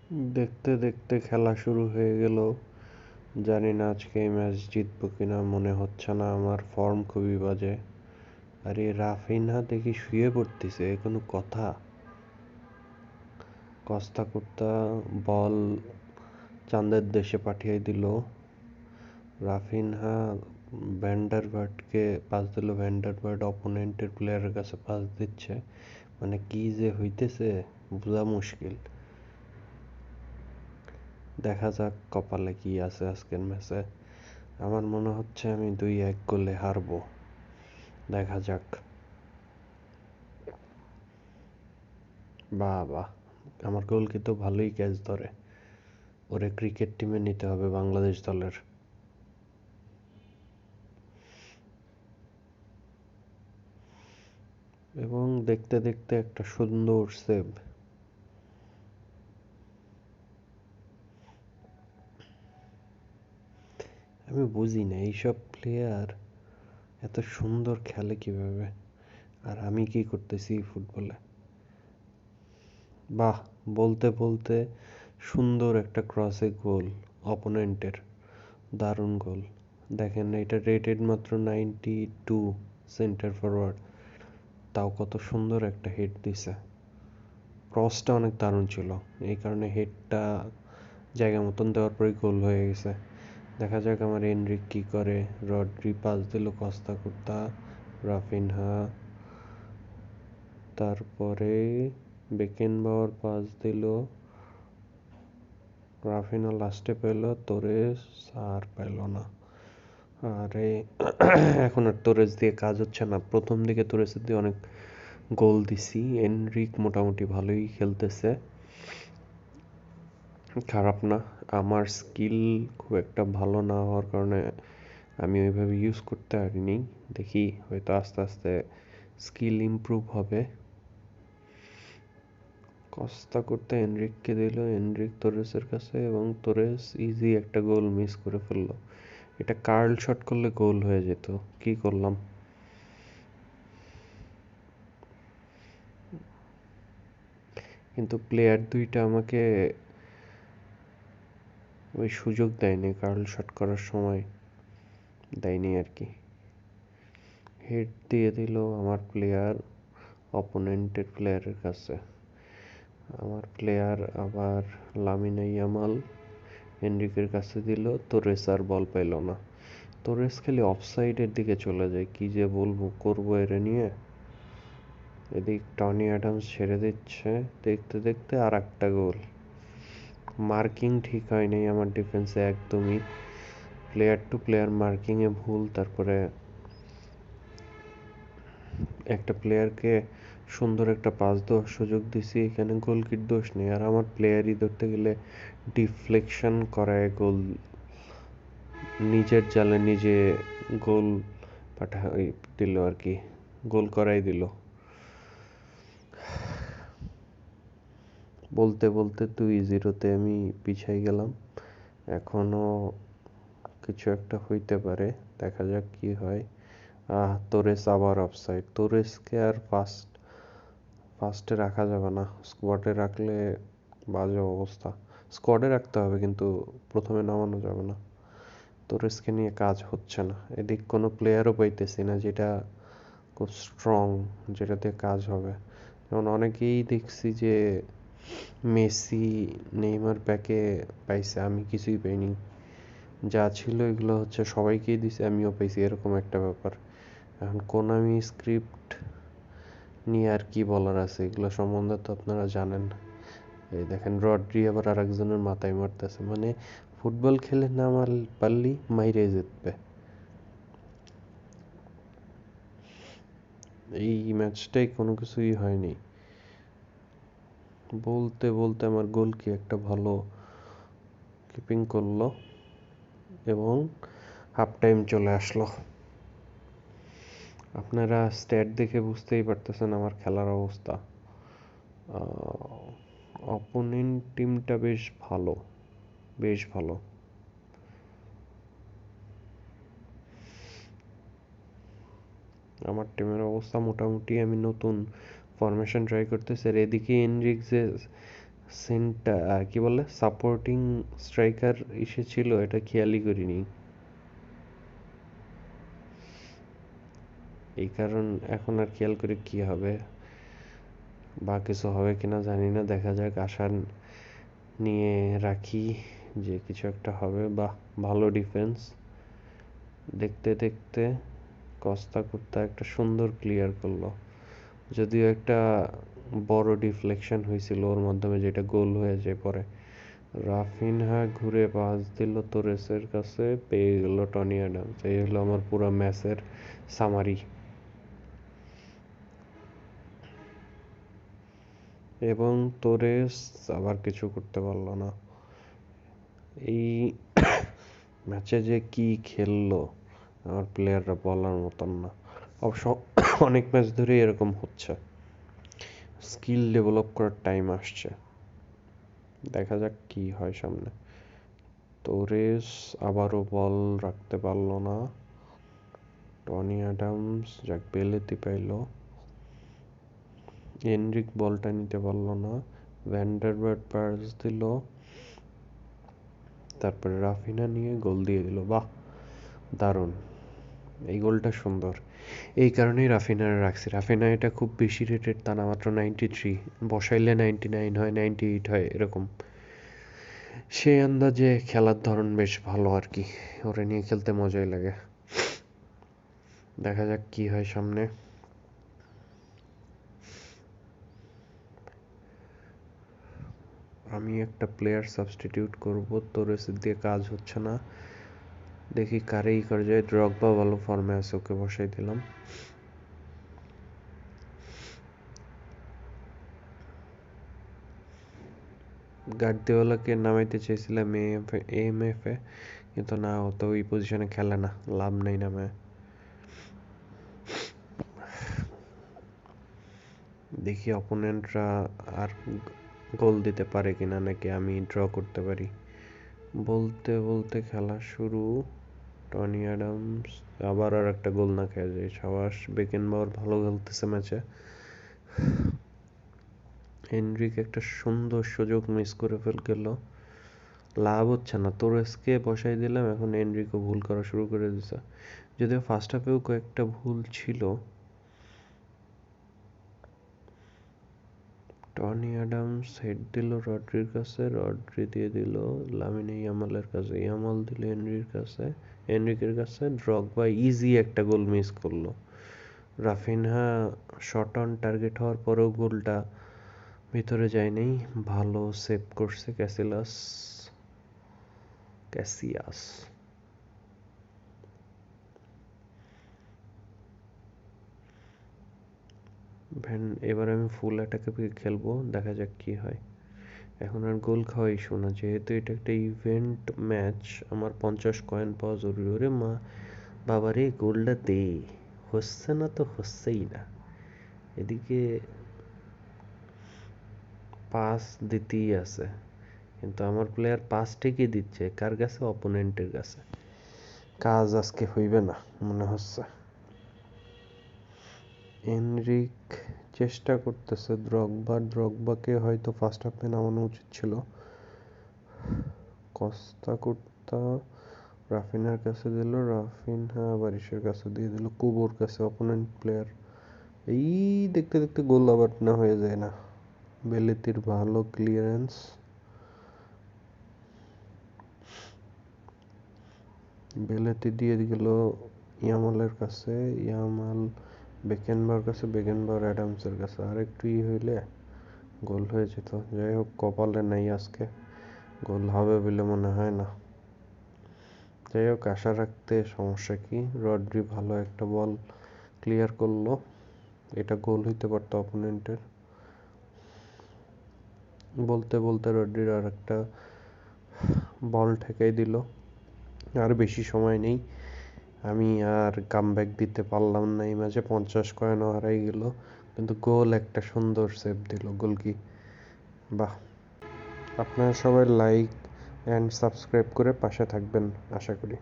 দেখতে দেখতে খেলা শুরু হয়ে গেল। জানি না আজকে এই ম্যাচ জিতবো কিনা, মনে হচ্ছে না, আমার ফর্ম খুবই বাজে। আর এই রাফিনহা দেখি শুয়ে পড়তেছে, এ কোনো কথা? কস্তা কুর্তা বল চাঁদের দেশে পাঠিয়ে দিল। রাফিনহা ভ্যান্ডারবার্টকে পাস দিল, ভ্যান্ডারবার্ট অপোনেন্টের প্লেয়ারের কাছে পাস দিচ্ছে। মানে কি যে হইতেছে বোঝা মুশকিল। দেখা যাক কপালে কি আছে আজকের ম্যাচে। আমার মনে হচ্ছে আমি 2-1 গোলে হারবো। দেখা যাক। বাহ বাহ, আমার গোলকি তো ভালোই ক্যাচ ধরে। ওরে ক্রিকেট টিমে নিতে হবে বাংলাদেশ দলের। এবং দেখতে দেখতে একটা সুন্দর সেভ। আমি বুঝি না এইসব প্লেয়ার এত সুন্দর খেলে কিভাবে, আর আমি কি করতেছি ফুটবলে। বাহ, বলতে বলতে সুন্দর একটা ক্রসে গোল অপোনেন্টের। দারুণ গোল। দেখেন এটা রেটেড মাত্র 92, সেন্টার ফরওয়ার্ড, তাও কত সুন্দর একটা হেড দিছে। ক্রসটা অনেক দারুণ ছিল, এই কারণে হেডটা জায়গা মতন দেওয়ার পরে গোল হয়ে গেছে। দেখা যাক আমার এনরিক কি করে। রড্রি পাস দিল কস্তা কুর্তা, রাফিনহা, তারপরে বেকেনবাওয়ার পাস দিল, রাফিনহা লাস্টে পেল, তোরেস আর পেল না। আরে এখন আর তোরেস দিয়ে কাজ হচ্ছে না। প্রথম দিকে তোরেসের দিয়ে অনেক গোল দিছি। এনরিক মোটামুটি ভালোই খেলতেছে, খারাপ না। আমার স্কিল খুব একটা ভালো না হওয়ার কারণে আমি ওইভাবে ইউজ করতে পারিনি। দেখি হয়তো আস্তে আস্তে স্কিল ইমপ্রুভ হবে। কস্তা করতে এনরিককে দিল, এনরিক তোরেসের কাছে, এবং তোরেস ইজি একটা গোল মিস করে ফেললো। এটা কার্ল শট করলে গোল হয়ে যেত, কি করলাম। কিন্তু প্লেয়ার দুইটা আমাকে ওই সুযোগ দেয়নি, কার্ল শট করার সময় দেয়নি আর কি। হেড দিয়ে দিল আমার প্লেয়ার অপোনেন্টের প্লেয়ারের কাছে। আমার প্লেয়ার আবার লামিনে ইয়ামাল এনরিকের কাছে দিল, তোরেস আর বল পেল না। তোরেস খালি অফসাইডের দিকে চলে যায়, কি যে বলবো করবো এরে নিয়ে। এদিক টনি অ্যাডামস ছেড়ে দিচ্ছে, দেখতে দেখতে আর একটা গোল। মার্কিং ঠিক হয় নাই আমার ডিফেন্সে একদমই। প্লেয়ার টু প্লেয়ার মার্কিংয়ে ভুল, তারপরে একটা প্লেয়ারকে সুন্দর একটা পাস দেওয়ার সুযোগ দিছি, এখানে গোলকির দোষ নেই। আর আমার প্লেয়ারই ধরতে গেলে ডিফ্লেকশন করায় গোল, নিজের জালে নিজে গোল পাঠা দিল আর কি, গোল করাই দিল। বলতে বলতে 2-0-তে আমি পিছাই গেলাম। এখনো কিছু একটা হইতে পারে, দেখা যাক কি হয়। তোরেস আবার অফসাইড। তোরেসকে আর ফার্স্টে রাখা যাবে না, স্কোয়াডে রাখলে বাজে অবস্থা। স্কোয়াডে রাখতে হবে কিন্তু প্রথমে নামানো যাবে না। তোরেসকে নিয়ে কাজ হচ্ছে না। এদিক কোনো প্লেয়ারও পাইতেছি না যেটা খুব স্ট্রং, যেটাতে কাজ হবে। যেমন অনেকেই দেখছি যে মেসি নেইমার প্যাকে পাইছে, আমি কিছুই পাইনি। যা ছিল এগুলো হচ্ছে সবাইকেই দিছে, আমিও পাইছি, এরকম একটা ব্যাপার। এখন কোনামি স্ক্রিপ্ট নিয়ে আর কি বলার আছে, এগুলো সম্বন্ধে তো আপনারা জানেন। এই দেখেন রড্রি আবার আরেকজনের মাথায় মারতেছে, মানে ফুটবল খেলে না পারলি মাইরে জিতবে। এই ম্যাচটাই কোনো কিছুই হয়নি। বলতে বলতে আমার গোলকি একটা ভালো কিপিং করলো এবং হাফ টাইম চলে আসলো। আপনারা স্ট্যাট দেখে বুঝতেই পারতেছেন আমার খেলার অবস্থা। অপোনেন্ট টিমটা বেশ ভালো, বেশ ভালো। আমার টিমের অবস্থা মোটামুটি, আমি নতুন ফরমেশন ট্রাই করতেছি। আর এদিকে এনরিক যে সেন্টার কি বলে সাপোর্টিং স্ট্রাইকার এসেছিল, এটা খেয়ালই করিনি। এই কারণ এখন আর খেয়াল করে কি হবে বা কিছু হবে কিনা জানি না, দেখা যাক, আশা নিয়ে রাখি যে কিছু একটা হবে। বা ভালো ডিফেন্স, দেখতে দেখতে কস্তা কুর্তা একটা সুন্দর ক্লিয়ার করলো, যদিও একটা বড় ডিফ্লেকশন হয়েছিল ওর মাধ্যমে, যেটা গোল হয়ে যায় পরে। রাফিনহা ঘুরে পাস দিল তোরেসের কাছে, পেয়ে গেল টনি অ্যাডামস। এই হলো আমার পুরো ম্যাচের সামারি। এবং তোরেস আবার কিছু করতে পারলো না। এই ম্যাচে যে কি খেললো আমার প্লেয়াররা বলার মতন না। অবশ্য অনেক ম্যাচ ধরে এরকম হচ্ছে, স্কিল ডেভেলপ করার টাইম আসছে, দেখা যাক কি হয় সামনে। তোরেস আবারও বল রাখতে পারলো না, টনি অ্যাডামস যাক বেলেতি পাইল, এনরিক বলটা নিতে পারলো না, ভ্যান্ডারবার্ট পাস দিল, তারপরে রাফিনা নিয়ে গোল দিয়ে দিল। বাহ, দারুণ, এই গোলটা সুন্দর। এই কারণেই রাফিনার রাখছি। রাফিনা এটা খুব বেশি রেটেড তা না, মাত্র 93, বসাইলে 99 হয়, 98 হয় এরকম। সেই আন্দাজে খেলার ধরন বেশ ভালো আর কি, ওরে নিয়ে খেলতে মজাই লাগে। দেখা যাক কি হয় সামনে। আমি একটা প্লেয়ার সাবস্টিটিউট করব, তোরেস দিয়ে কাজ হচ্ছে না, দেখি কারেই করে যায়। ড্রগবা ভালো ফর্মে আছে, ওকে বসাই দিলাম। গার্দিওলাকে নামাইতে চেয়েছিলাম এএমএফ এ, কিন্তু না, ও তো ওই পজিশনে খেলে না, লাভ নেই নামে। দেখি অপোনেন্টরা আর গোল দিতে পারে কিনা, নাকি আমি ড্র করতে পারি। বলতে বলতে খেলা শুরু, টনি অ্যাডামস আবার আর একটা গোল না খেয়ে যায়। সাবাস, বেকেনবাওয়ার ভালো খেলতেছে ম্যাচে। হেনরিক একটা সুন্দর সুযোগ মিস করে গেল, লাভ হচ্ছে না। তোরেসকে বসাই দিলাম, এখন এনরিকও ভুল করা শুরু করে দিছে, যদিও ফার্স্ট হাফেও কয়েকটা ভুল ছিল। টনি অ্যাডামস হেড দিল রড্রির কাছে, রড্রি দিয়ে দিল লামিনে ইয়ামালের কাছে, ইয়ামাল দিল এনরিকের কাছে। ড্রগবা ইজি একটা গোল মিস করলো। রাফিনহা শট অন টার্গেট হওয়ার পরেও গোলটা ভিতরে যায়নি, ভালো সেভ করছে ক্যাসিয়াস। এবার আমি ফুল অ্যাটাকে খেলবো, দেখা যাক কি হয়। এখন আর গোল খাওয়া ইস্যু না, যেহেতু এটা একটা ইভেন্ট ম্যাচ, আমার 50 কয়েন পাওয়া জরুরি। ওরে মা, বাবারে, গোলটা দে, হচ্ছে না তো হচ্ছেই না। এদিকে পাস দিতেই আছে, কিন্তু আমার প্লেয়ার পাস ঠিকই দিচ্ছে, কার কাছে? অপোনেন্টের কাছে। কাজ আজকে হইবে না মনে হচ্ছে। এনরিক চেষ্টা করতেছে, দ্রগবাকে হয়তো ফার্স্ট হাফে নামানো উচিত ছিল। কস্তা কুর্তা রাফিনার কাছে দিল, রাফিনহা বারিশের কাছে দিয়ে দিল, কুবোর কাছে, অপোনেন্ট প্লেয়ার। এই দেখতে দেখতে গোল আবার না হয়ে যায় না। বেলেতির ভালো ক্লিয়ারেন্স, বেলেতি দিয়ে গেল ইয়ামালের কাছে, ইয়ামাল বেকেনবাওয়ার কাছে, বেকেনবাওয়ার অ্যাডামসের কাছে। আর একটু হইলে গোল হয়ে যেত। যাই হোক, কপালে নেই আজকে, গোল হবে বলে মনে হয় না। যাই হোক, আশা রাখতে সমস্যা কি। রড্রি ভালো একটা বল ক্লিয়ার করলো, এটা গোল হইতে পারতো অপোনেন্টের। বলতে বলতে রড্রির আর একটা বল ঠেকাই দিল। আর বেশি সময় নেই, আমি আর কামব্যাক দিতে পারলাম না এই ম্যাচে, 50 কয়েনও হারাই গেল। কিন্তু গোল একটা সুন্দর সেভ দিল গোল কি। বাহ, আপনারা সবাই লাইক অ্যান্ড সাবস্ক্রাইব করে পাশে থাকবেন আশা করি।